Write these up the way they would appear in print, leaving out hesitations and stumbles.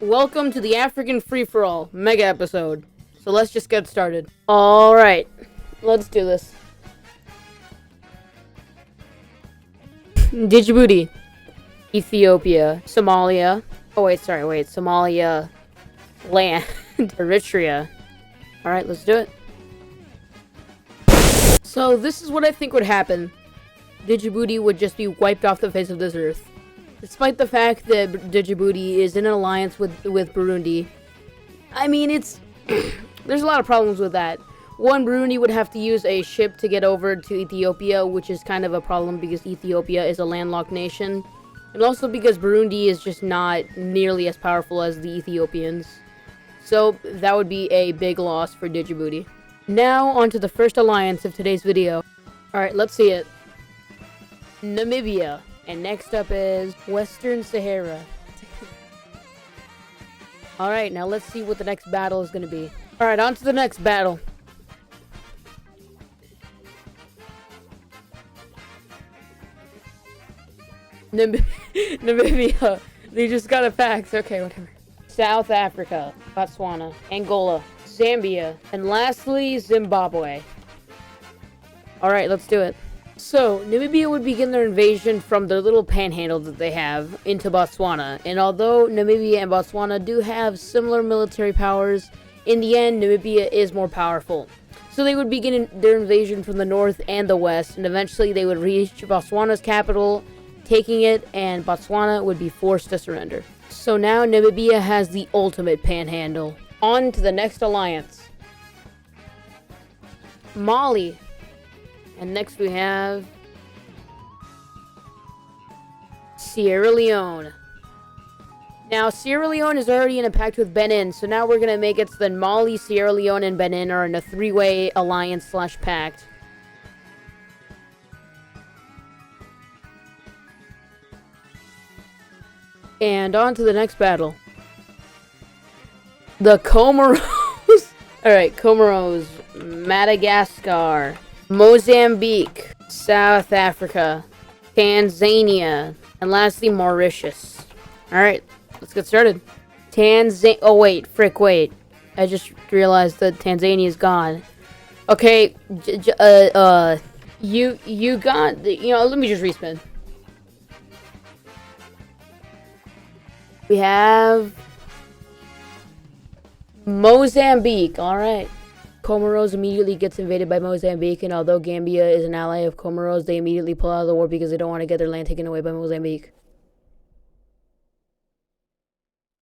Welcome to the African Free-For-All mega episode. So let's just get started. Alright, let's do this. Djibouti, Ethiopia, Somalia. Oh wait, Somalia, land, Eritrea. Alright, let's do it. So this is what I think would happen. Djibouti would just be wiped off the face of this earth. Despite the fact that Djibouti is in an alliance with Burundi. I mean, it's... there's a lot of problems with that. One, Burundi would have to use a ship to get over to Ethiopia, which is kind of a problem because Ethiopia is a landlocked nation. And also because Burundi is just not nearly as powerful as the Ethiopians. So that would be a big loss for Djibouti. Now, on to the first alliance of today's video. Alright, let's see it. Namibia. And next up is Western Sahara. Alright, now let's see what the next battle is going to be. Alright, on to the next battle. Namibia. They just got a fax. Okay, whatever. South Africa, Botswana, Angola, Zambia, and lastly, Zimbabwe. Alright, let's do it. So, Namibia would begin their invasion from the little panhandle that they have into Botswana. And although Namibia and Botswana do have similar military powers, in the end, Namibia is more powerful. So they would begin their invasion from the north and the west, and eventually they would reach Botswana's capital, taking it, and Botswana would be forced to surrender. So now Namibia has the ultimate panhandle. On to the next alliance. Mali. And next we have Sierra Leone. Now, Sierra Leone is already in a pact with Benin, so now we're going to make it so that Mali, Sierra Leone, and Benin are in a three-way alliance / pact. And on to the next battle. The Comoros. Alright, Comoros, Madagascar, Mozambique, South Africa, Tanzania, and lastly, Mauritius. Alright, let's get started. Oh wait, wait. I just realized that Tanzania is gone. Okay, you got, let me just respin. We have Mozambique, alright. Comoros immediately gets invaded by Mozambique, and although Gambia is an ally of Comoros, they immediately pull out of the war because they don't want to get their land taken away by Mozambique.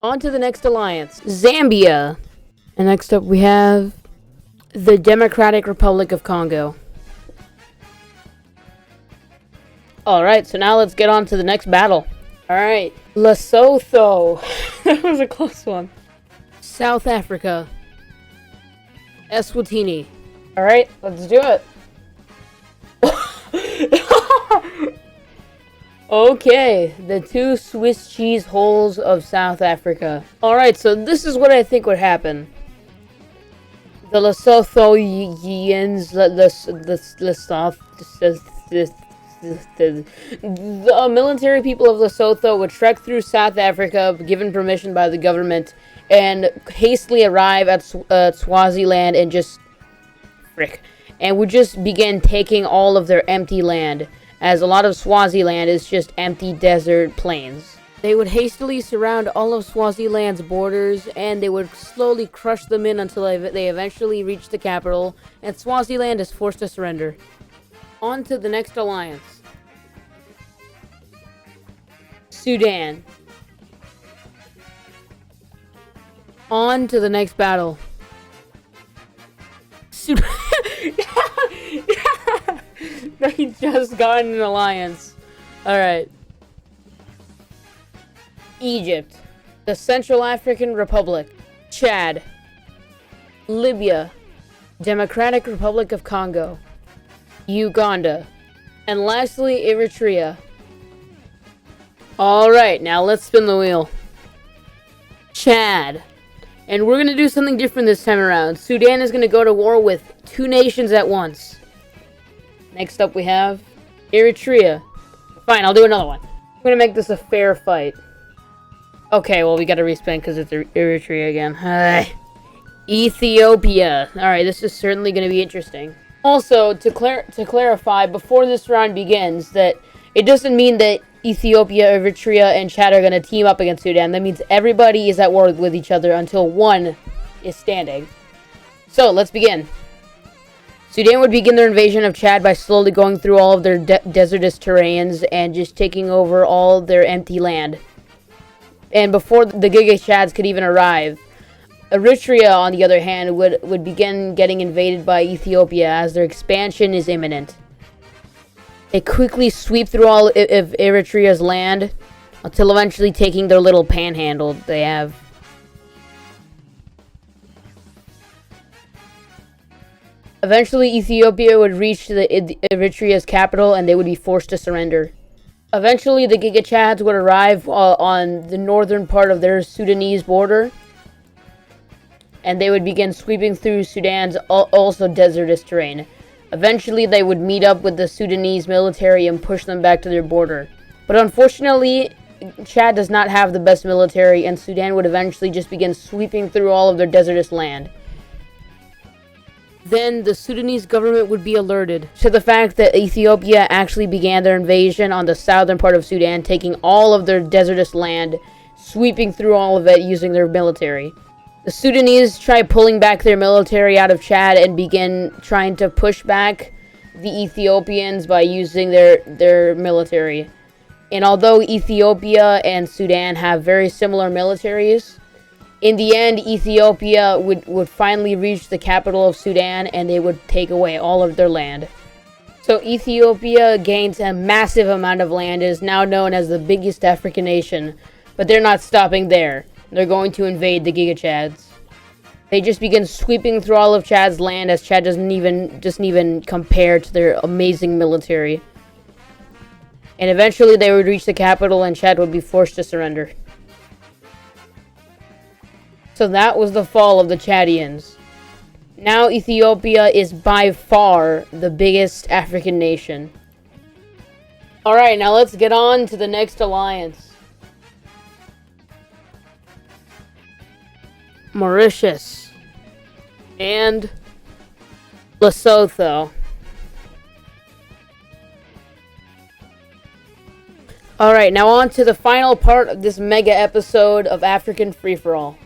On to the next alliance, Zambia. And next up we have the Democratic Republic of Congo. Alright, so now let's get on to the next battle. Alright, Lesotho. That was a close one. South Africa. Eswatini. Alright, let's do it. Okay, the two Swiss cheese holes of South Africa. Alright, so this is what I think would happen. The Lesothoians, the military people of Lesotho would trek through South Africa, given permission by the government, and hastily arrive at Swaziland and would just begin taking all of their empty land, as a lot of Swaziland is just empty desert plains. They would hastily surround all of Swaziland's borders, and they would slowly crush them in until they eventually reach the capital, and Swaziland is forced to surrender. On to the next alliance. Sudan. On to the next battle. They just got in an alliance. Alright. Egypt. The Central African Republic. Chad. Libya. Democratic Republic of Congo. Uganda. And lastly, Eritrea. Alright, now let's spin the wheel. Chad. And we're going to do something different this time around. Sudan is going to go to war with two nations at once. Next up we have Eritrea. Fine, I'll do another one. I'm going to make this a fair fight. Okay, well, we gotta respin because it's Eritrea again. Ethiopia. Alright, this is certainly gonna be interesting. Also, to clarify, before this round begins, that it doesn't mean that Ethiopia, Eritrea, and Chad are going to team up against Sudan. That means everybody is at war with each other until one is standing. So, let's begin. Sudan would begin their invasion of Chad by slowly going through all of their desertous terrains and just taking over all their empty land. And before the Giga Chads could even arrive, Eritrea, on the other hand, would begin getting invaded by Ethiopia as their expansion is imminent. They quickly sweep through all of Eritrea's land until eventually taking their little panhandle they have. Eventually, Ethiopia would reach Eritrea's capital and they would be forced to surrender. Eventually, the Giga Chads would arrive on the northern part of their Sudanese border, and they would begin sweeping through Sudan's also desertous terrain. Eventually, they would meet up with the Sudanese military and push them back to their border. But unfortunately, Chad does not have the best military, and Sudan would eventually just begin sweeping through all of their desertous land. Then, the Sudanese government would be alerted to the fact that Ethiopia actually began their invasion on the southern part of Sudan, taking all of their desertous land, sweeping through all of it using their military. The Sudanese try pulling back their military out of Chad and begin trying to push back the Ethiopians by using their military. And although Ethiopia and Sudan have very similar militaries, in the end, Ethiopia would finally reach the capital of Sudan and they would take away all of their land. So Ethiopia gains a massive amount of land and is now known as the biggest African nation. But they're not stopping there. They're going to invade the Giga Chads. They just begin sweeping through all of Chad's land as Chad doesn't even compare to their amazing military. And eventually they would reach the capital and Chad would be forced to surrender. So that was the fall of the Chadians. Now Ethiopia is by far the biggest African nation. Alright, now let's get on to the next alliance. Mauritius and Lesotho. Alright, now on to the final part of this mega episode of African Free-For-All.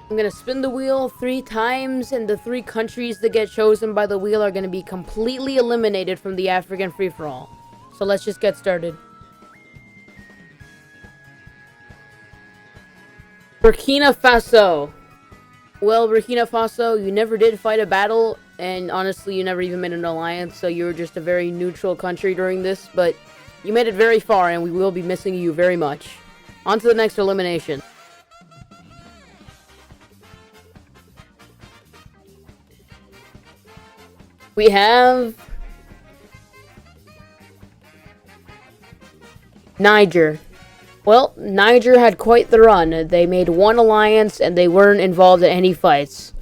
I'm going to spin the wheel 3 times, and the 3 countries that get chosen by the wheel are going to be completely eliminated from the African Free-For-All. So let's just get started. Burkina Faso. Well, Burkina Faso, you never did fight a battle, and honestly, you never even made an alliance, so you were just a very neutral country during this, but you made it very far, and we will be missing you very much. On to the next elimination. We have Niger. Well, Niger had quite the run. They made 1 alliance and they weren't involved in any fights.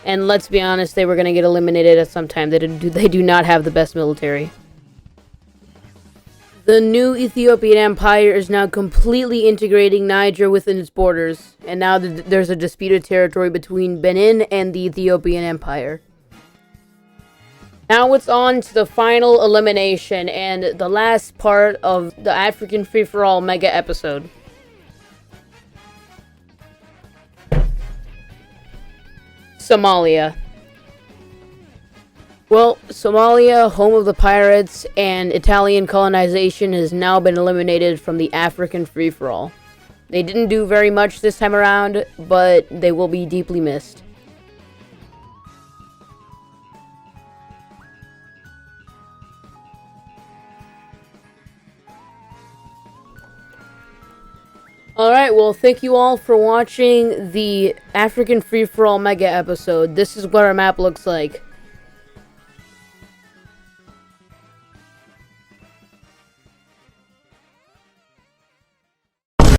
And let's be honest, they were going to get eliminated at some time. They do not have the best military. The new Ethiopian Empire is now completely integrating Niger within its borders. And now there's a disputed territory between Benin and the Ethiopian Empire. Now it's on to the final elimination and the last part of the African Free-For-All mega episode. Somalia. Well, Somalia, home of the pirates and Italian colonization, has now been eliminated from the African Free-For-All. They didn't do very much this time around, but they will be deeply missed. Alright, well, thank you all for watching the African Free-For-All mega episode. This is what our map looks like.